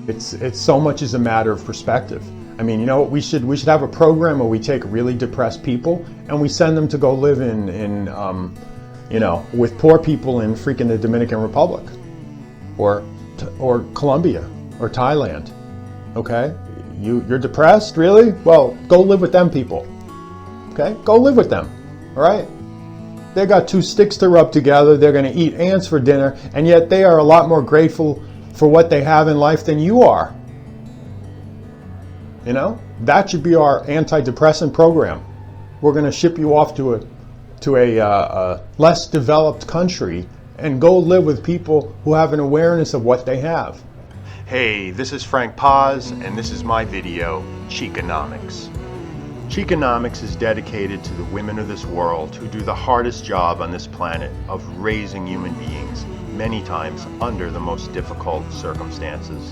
It's so much as a matter of perspective. I mean, you know what, we should have a program where we take really depressed people and we send them to go live in you know, with poor people in freaking the Dominican Republic or Colombia or Thailand. Okay, you're depressed, really? Well, go live with them people. Okay, go live with them. All right. They got two sticks to rub together. They're going to eat ants for dinner, and yet they are a lot more grateful for what they have in life than you are. You know, that should be our antidepressant program. We're going to ship you off to a less developed country and go live with people who have an awareness of what they have. Hey, this is Frank Paz, and this is my video, Chicanomics. Chicanomics is dedicated to the women of this world who do the hardest job on this planet of raising human beings, many times under the most difficult circumstances.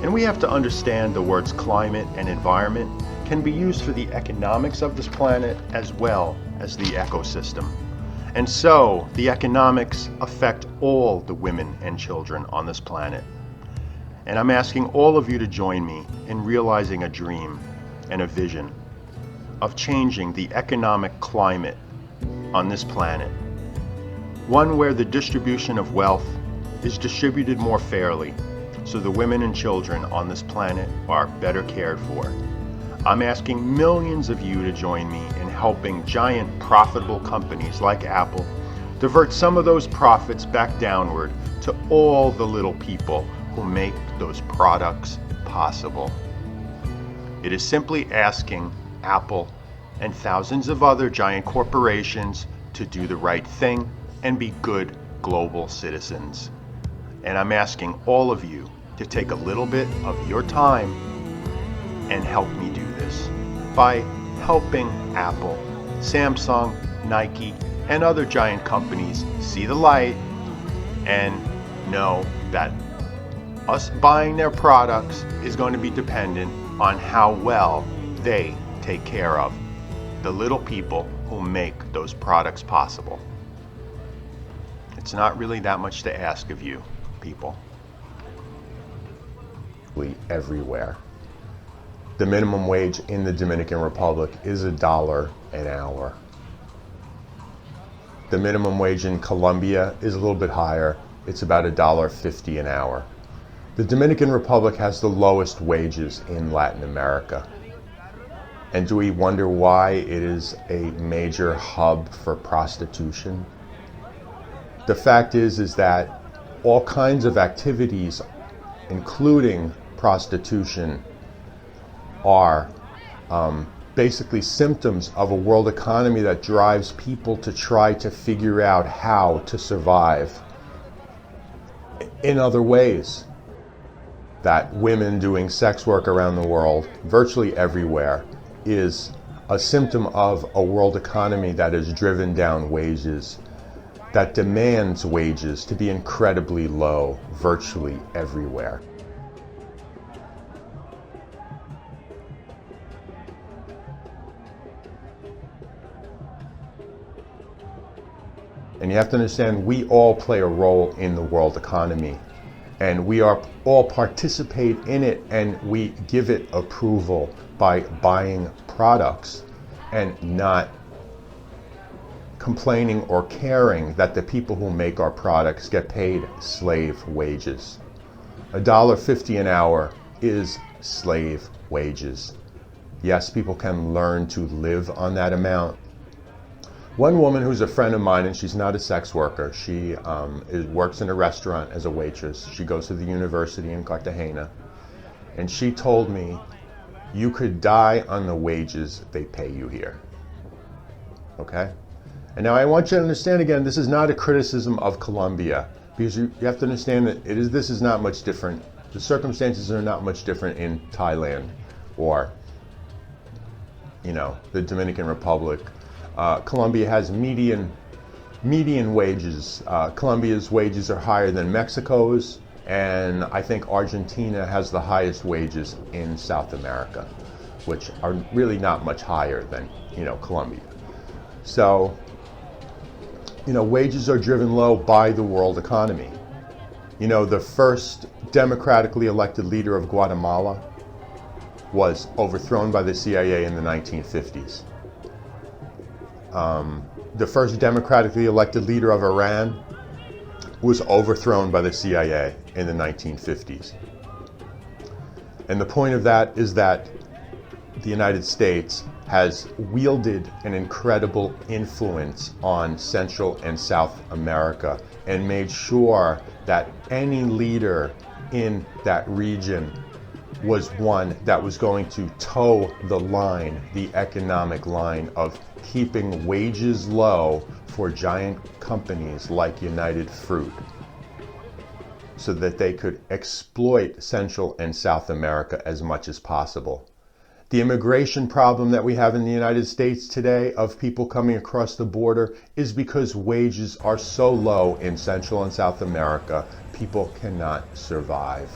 And we have to understand the words climate and environment can be used for the economics of this planet as well as the ecosystem. And so the economics affect all the women and children on this planet. And I'm asking all of you to join me in realizing a dream and a vision of changing the economic climate on this planet. One where the distribution of wealth is distributed more fairly, so the women and children on this planet are better cared for. I'm asking millions of you to join me in helping giant profitable companies like Apple divert some of those profits back downward to all the little people who make those products possible. It is simply asking Apple and thousands of other giant corporations to do the right thing and be good global citizens. And I'm asking all of you to take a little bit of your time and help me do this by helping Apple, Samsung, Nike, and other giant companies see the light and know that us buying their products is going to be dependent on how well they take care of the little people who make those products possible. It's not really that much to ask of you, people. Everywhere. The minimum wage in the Dominican Republic is $1 an hour. The minimum wage in Colombia is a little bit higher. It's about $1.50 an hour. The Dominican Republic has the lowest wages in Latin America. And do we wonder why it is a major hub for prostitution? The fact is that all kinds of activities, including prostitution, are basically symptoms of a world economy that drives people to try to figure out how to survive in other ways. That women doing sex work around the world, virtually everywhere, is a symptom of a world economy that has driven down wages, that demands wages to be incredibly low virtually everywhere. And you have to understand, we all play a role in the world economy, and we are all participate in it, and we give it approval by buying products and not complaining or caring that the people who make our products get paid slave wages. $1.50 an hour is slave wages. Yes, people can learn to live on that amount. One woman who's a friend of mine, and she's not a sex worker, she works in a restaurant as a waitress. She goes to the university in Cartagena, and she told me, you could die on the wages they pay you here. Okay? And now I want you to understand again, this is not a criticism of Colombia, because you have to understand that this is not much different. The circumstances are not much different in Thailand or, you know, the Dominican Republic. Colombia has median wages. Colombia's wages are higher than Mexico's, and I think Argentina has the highest wages in South America, which are really not much higher than, you know, Colombia. So, you know, wages are driven low by the world economy. You know, the first democratically elected leader of Guatemala was overthrown by the CIA in the 1950s. The first democratically elected leader of Iran was overthrown by the CIA in the 1950s. And the point of that is that the United States has wielded an incredible influence on Central and South America and made sure that any leader in that region was one that was going to toe the line, the economic line of keeping wages low for giant companies like United Fruit, so that they could exploit Central and South America as much as possible. The immigration problem that we have in the United States today of people coming across the border is because wages are so low in Central and South America, people cannot survive.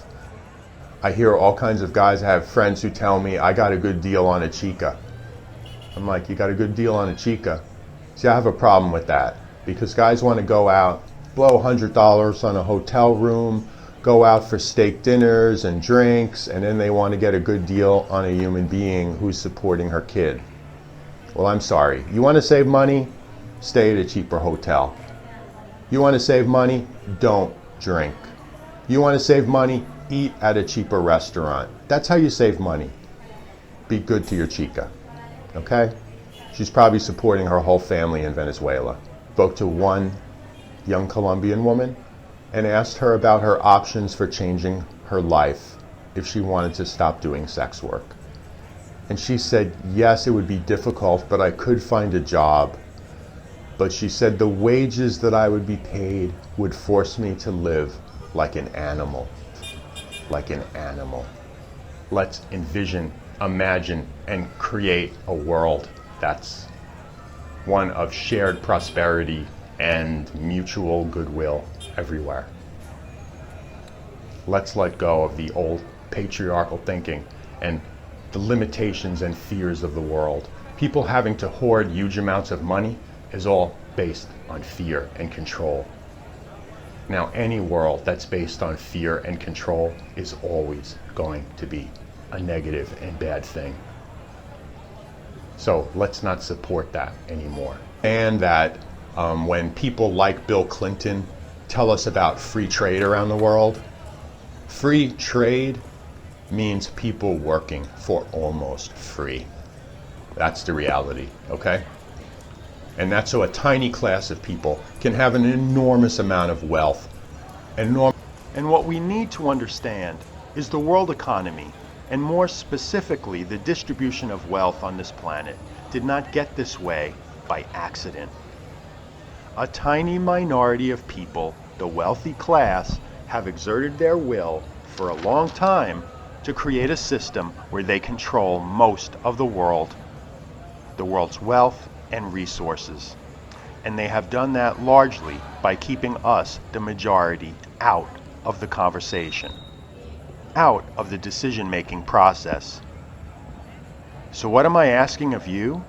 I hear all kinds of guys, I have friends who tell me, I got a good deal on a Chica. I'm like, you got a good deal on a Chica? See, I have a problem with that, because guys want to go out, blow $100 on a hotel room, go out for steak dinners and drinks, and then they want to get a good deal on a human being who's supporting her kid. Well, I'm sorry. You want to save money? Stay at a cheaper hotel. You want to save money? Don't drink. You want to save money? Eat at a cheaper restaurant. That's how you save money. Be good to your Chica, okay? She's probably supporting her whole family in Venezuela. Spoke to one young Colombian woman and asked her about her options for changing her life if she wanted to stop doing sex work. And she said, yes, it would be difficult, but I could find a job. But she said the wages that I would be paid would force me to live like an animal. Like an animal. Let's envision, imagine, and create a world that's one of shared prosperity and mutual goodwill everywhere. Let's let go of the old patriarchal thinking and the limitations and fears of the world. People having to hoard huge amounts of money is all based on fear and control. Now, any world that's based on fear and control is always going to be a negative and bad thing. So let's not support that anymore. And that when people like Bill Clinton tell us about free trade around the world, free trade means people working for almost free. That's the reality, okay? And that's so a tiny class of people can have an enormous amount of wealth. And what we need to understand is the world economy, and more specifically the distribution of wealth on this planet, did not get this way by accident. A tiny minority of people, the wealthy class, have exerted their will for a long time to create a system where they control most of the world's wealth and resources. And they have done that largely by keeping us, the majority, out of the conversation, out of the decision-making process. So what am I asking of you?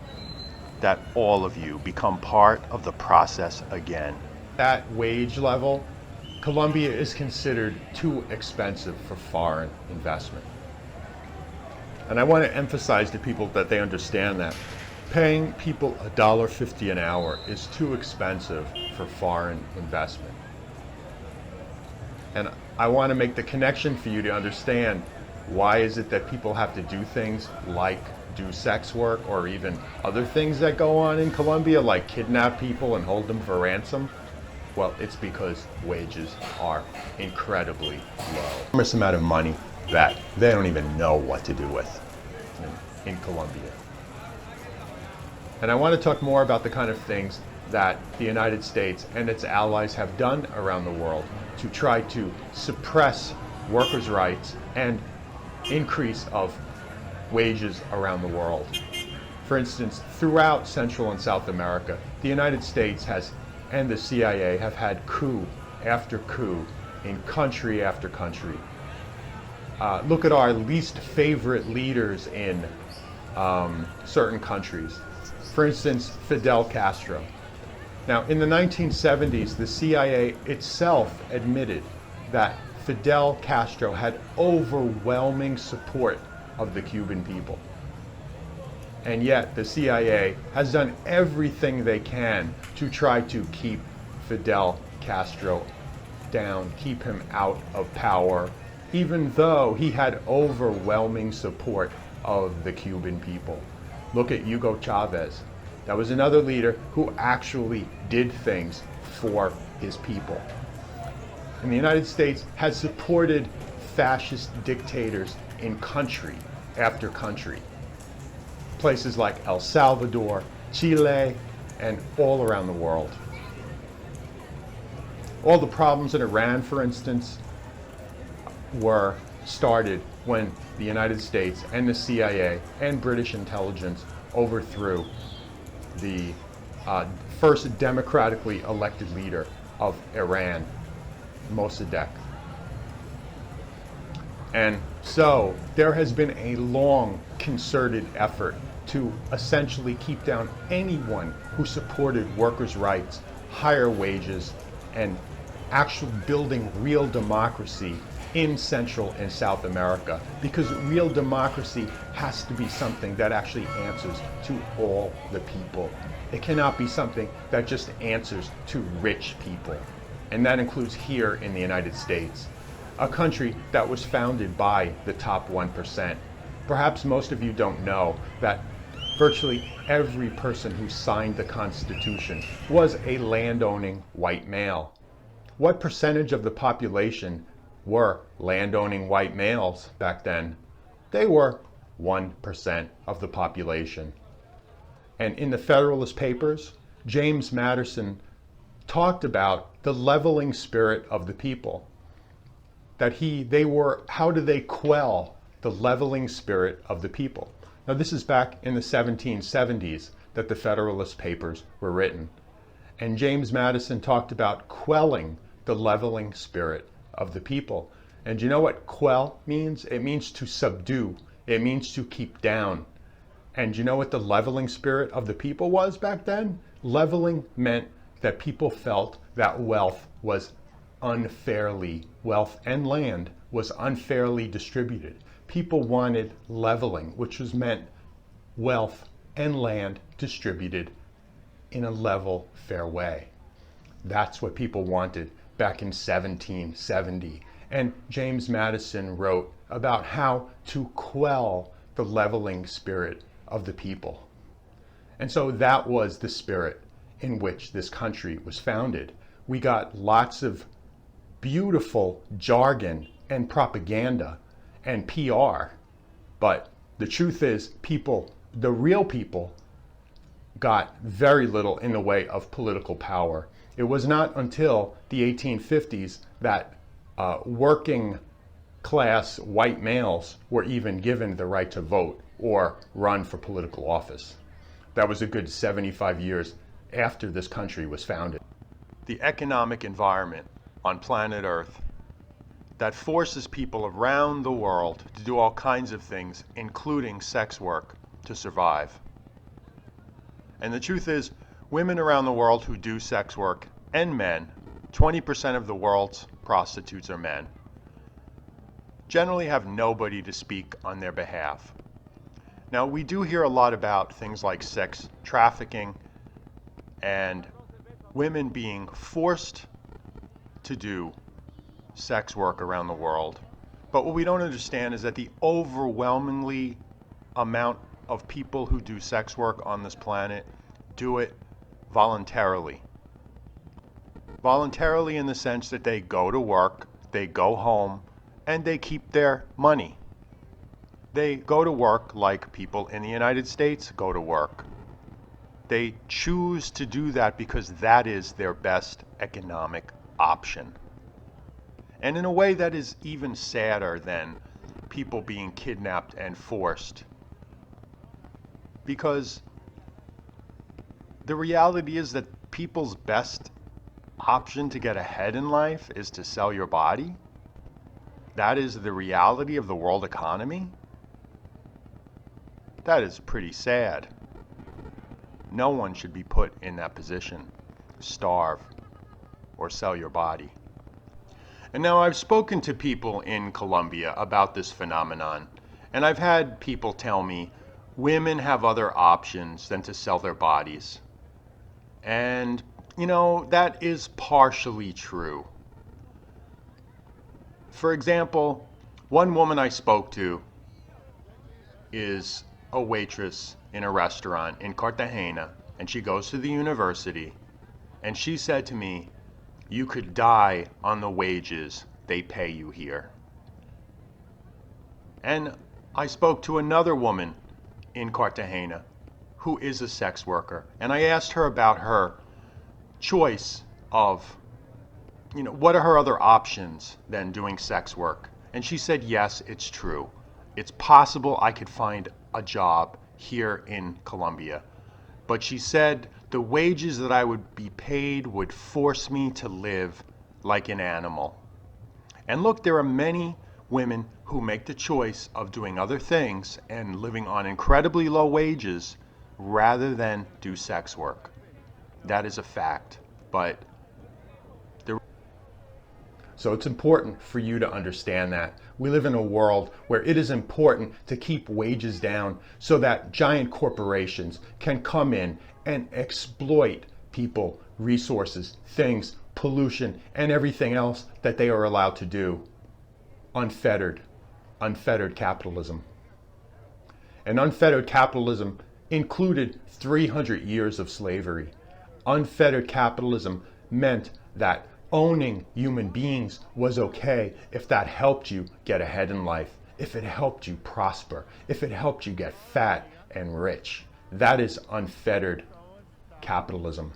That all of you become part of the process again. At wage level, Colombia is considered too expensive for foreign investment. And I want to emphasize to people that they understand that. Paying people $1.50 an hour is too expensive for foreign investment. And I want to make the connection for you to understand why is it that people have to do things like do sex work or even other things that go on in Colombia, like kidnap people and hold them for ransom. Well, it's because wages are incredibly low. Enormous amount of money that they don't even know what to do with in Colombia. And I want to talk more about the kind of things that the United States and its allies have done around the world to try to suppress workers' rights and increase of wages around the world. For instance, throughout Central and South America, the United States and the CIA have had coup after coup in country after country. Look at our least favorite leaders in certain countries. For instance, Fidel Castro. Now, in the 1970s, the CIA itself admitted that Fidel Castro had overwhelming support of the Cuban people. And yet the CIA has done everything they can to try to keep Fidel Castro down, keep him out of power, even though he had overwhelming support of the Cuban people. Look at Hugo Chavez. That was another leader who actually did things for his people. And the United States has supported fascist dictators in country after country. Places like El Salvador, Chile, and all around the world. All the problems in Iran, for instance, were started when the United States and the CIA and British intelligence overthrew the first democratically elected leader of Iran, Mossadegh. And so there has been a long concerted effort to essentially keep down anyone who supported workers' rights, higher wages, and actual building real democracy in Central and South America, because real democracy has to be something that actually answers to all the people. It cannot be something that just answers to rich people. And that includes here in the United States, a country that was founded by the top 1%. Perhaps most of you don't know that virtually every person who signed the Constitution was a landowning white male. What percentage of the population were landowning white males back then? They were 1% of the population. And in the Federalist Papers, James Madison talked about the leveling spirit of the people. That how do they quell the leveling spirit of the people? Now this is back in the 1770s that the Federalist Papers were written. And James Madison talked about quelling the leveling spirit of the people. And you know what quell means? It means to subdue. It means to keep down. And you know what the leveling spirit of the people was back then? Leveling meant that people felt that wealth and land was unfairly distributed. People wanted leveling, which was meant wealth and land distributed in a level, fair way. That's what people wanted back in 1770. And James Madison wrote about how to quell the leveling spirit of the people. And so that was the spirit in which this country was founded. We got lots of beautiful jargon and propaganda and PR, but the truth is the real people got very little in the way of political power. It was not until the 1850s that working class white males were even given the right to vote or run for political office. That was a good 75 years after this country was founded. The economic environment on planet Earth that forces people around the world to do all kinds of things, including sex work, to survive. And the truth is, women around the world who do sex work, and men, 20% of the world's prostitutes are men, generally have nobody to speak on their behalf. Now, we do hear a lot about things like sex trafficking and women being forced to do sex work around the world. But what we don't understand is that the overwhelmingly amount of people who do sex work on this planet do it voluntarily. Voluntarily in the sense that they go to work, they go home, and they keep their money. They go to work like people in the United States go to work. They choose to do that because that is their best economic option. And in a way that is even sadder than people being kidnapped and forced. Because the reality is that people's best option to get ahead in life is to sell your body. That is the reality of the world economy. That is pretty sad. No one should be put in that position, starve or sell your body. And now I've spoken to people in Colombia about this phenomenon, and I've had people tell me women have other options than to sell their bodies. And, that is partially true. For example, one woman I spoke to is a waitress in a restaurant in Cartagena, and she goes to the university, and she said to me, "You could die on the wages they pay you here." And I spoke to another woman in Cartagena who is a sex worker, and I asked her about her choice of, what are her other options than doing sex work? And she said, yes, it's true. It's possible I could find a job here in Colombia. But she said the wages that I would be paid would force me to live like an animal. And look, there are many women who make the choice of doing other things and living on incredibly low wages rather than do sex work. That is a fact. So it's important for you to understand that. We live in a world where it is important to keep wages down so that giant corporations can come in and exploit people, resources, things, pollution, and everything else that they are allowed to do. Unfettered capitalism. And unfettered capitalism included 300 years of slavery. Unfettered capitalism meant that owning human beings was okay if that helped you get ahead in life, if it helped you prosper, if it helped you get fat and rich. That is unfettered capitalism.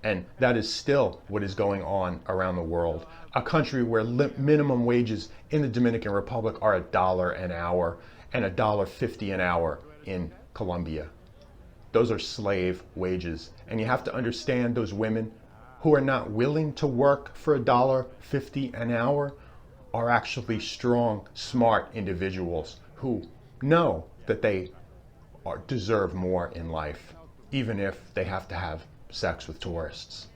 And that is still what is going on around the world. A country where minimum wages in the Dominican Republic are $1 an hour and $1.50 an hour in Colombia. Those are slave wages. And you have to understand those women who are not willing to work for $1.50 an hour are actually strong, smart individuals who know that they deserve more in life, even if they have to have sex with tourists.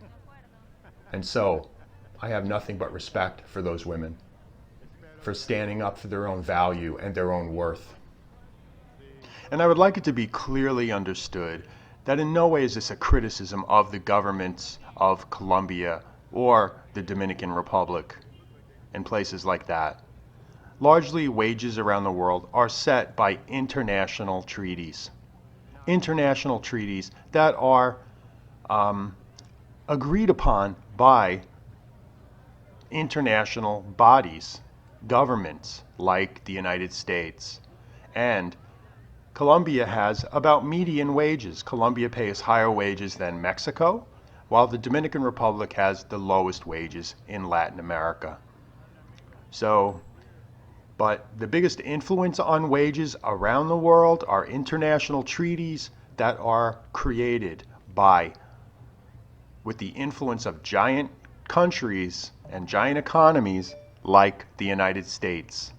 And so I have nothing but respect for those women for standing up for their own value and their own worth. And I would like it to be clearly understood that in no way is this a criticism of the governments of Colombia or the Dominican Republic and places like that. Largely, wages around the world are set by international treaties. International treaties that are agreed upon by international bodies, governments like the United States. And Colombia has about median wages. Colombia pays higher wages than Mexico, while the Dominican Republic has the lowest wages in Latin America. But the biggest influence on wages around the world are international treaties that are created with the influence of giant countries and giant economies like the United States.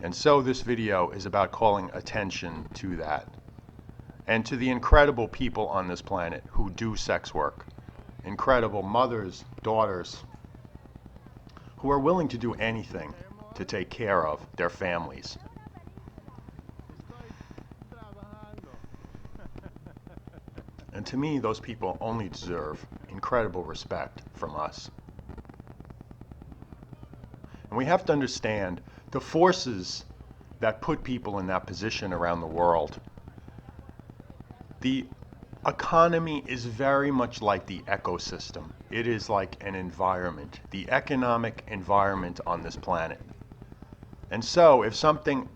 And so this video is about calling attention to that and to the incredible people on this planet who do sex work. Incredible mothers, daughters, who are willing to do anything to take care of their families. And to me, those people only deserve incredible respect from us. And we have to understand the forces that put people in that position around the world. The economy is very much like the ecosystem. It is like an environment, the economic environment on this planet. And so if something,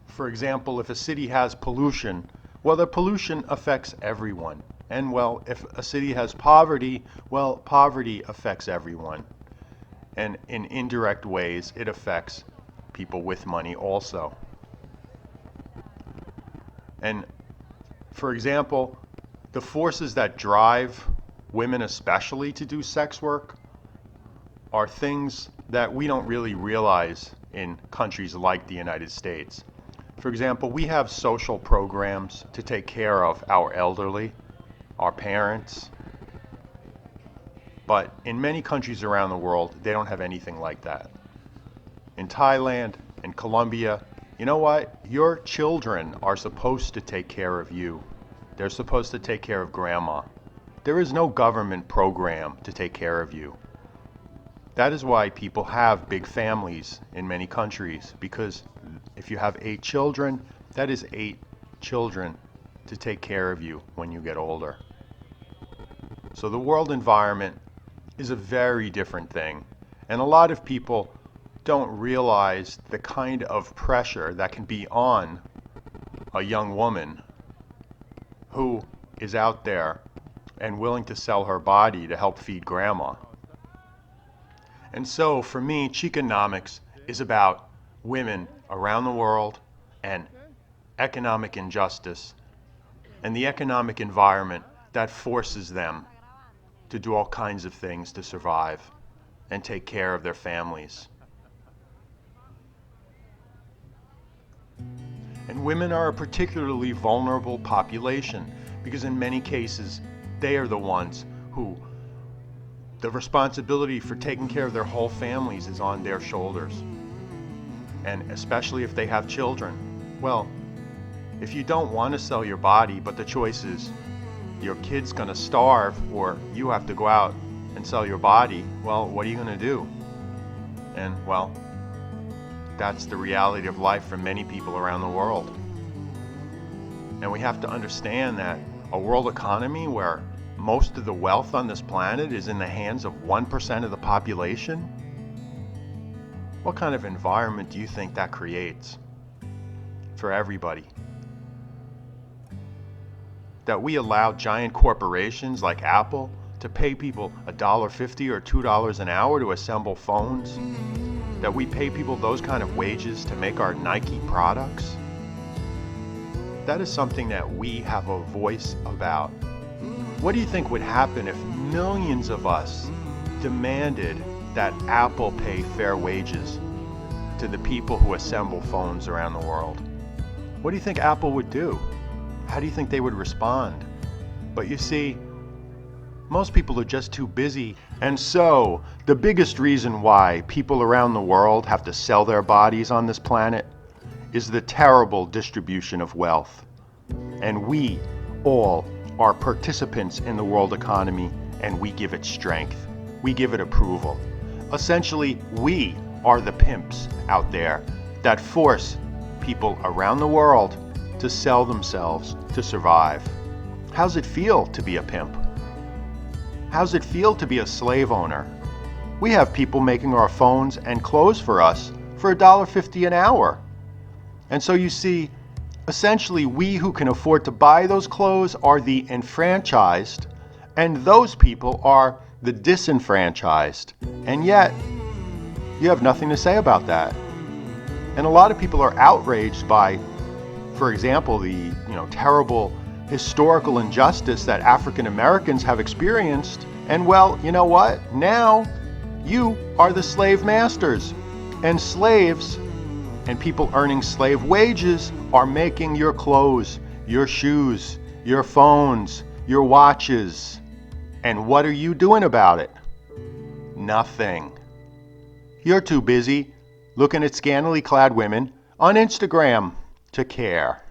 for example, if a city has pollution, well, the pollution affects everyone. And well, if a city has poverty, well, poverty affects everyone. And in indirect ways, it affects people with money also. And for example, the forces that drive women especially to do sex work are things that we don't really realize in countries like the United States. For example, we have social programs to take care of our elderly, our parents. But in many countries around the world, they don't have anything like that. In Thailand, in Colombia, you know what? Your children are supposed to take care of you. They're supposed to take care of grandma. There is no government program to take care of you. That is why people have big families in many countries, because if you have 8 children, that is 8 children to take care of you when you get older. So the world environment is a very different thing. And a lot of people don't realize the kind of pressure that can be on a young woman who is out there and willing to sell her body to help feed grandma. And so for me, Chicanomics is about women around the world and economic injustice and the economic environment that forces them to do all kinds of things to survive and take care of their families. And women are a particularly vulnerable population because in many cases they are the ones who the responsibility for taking care of their whole families is on their shoulders. And especially if they have children. Well, if you don't want to sell your body, but the choice is your kid's going to starve or you have to go out and sell your body, well, what are you going to do? And, well, that's the reality of life for many people around the world. And we have to understand that a world economy where most of the wealth on this planet is in the hands of 1% of the population, what kind of environment do you think that creates for everybody? That we allow giant corporations like Apple to pay people $1.50 or $2 an hour to assemble phones? That we pay people those kind of wages to make our Nike products? That is something that we have a voice about. What do you think would happen if millions of us demanded that Apple pay fair wages to the people who assemble phones around the world? What do you think Apple would do? How do you think they would respond? But you see, most people are just too busy. And so, the biggest reason why people around the world have to sell their bodies on this planet is the terrible distribution of wealth. And we all are participants in the world economy, and we give it strength. We give it approval. Essentially, we are the pimps out there that force people around the world to sell themselves to survive. How's it feel to be a pimp? How's it feel to be a slave owner? We have people making our phones and clothes for us for $1.50 an hour. And so you see, essentially we who can afford to buy those clothes are the enfranchised, and those people are the disenfranchised. And yet, you have nothing to say about that. And a lot of people are outraged by, for example, the terrible historical injustice that African Americans have experienced. And well, you know what? Now you are the slave masters, and slaves and people earning slave wages are making your clothes, your shoes, your phones, your watches. And what are you doing about it? Nothing. You're too busy looking at scantily clad women on Instagram to care.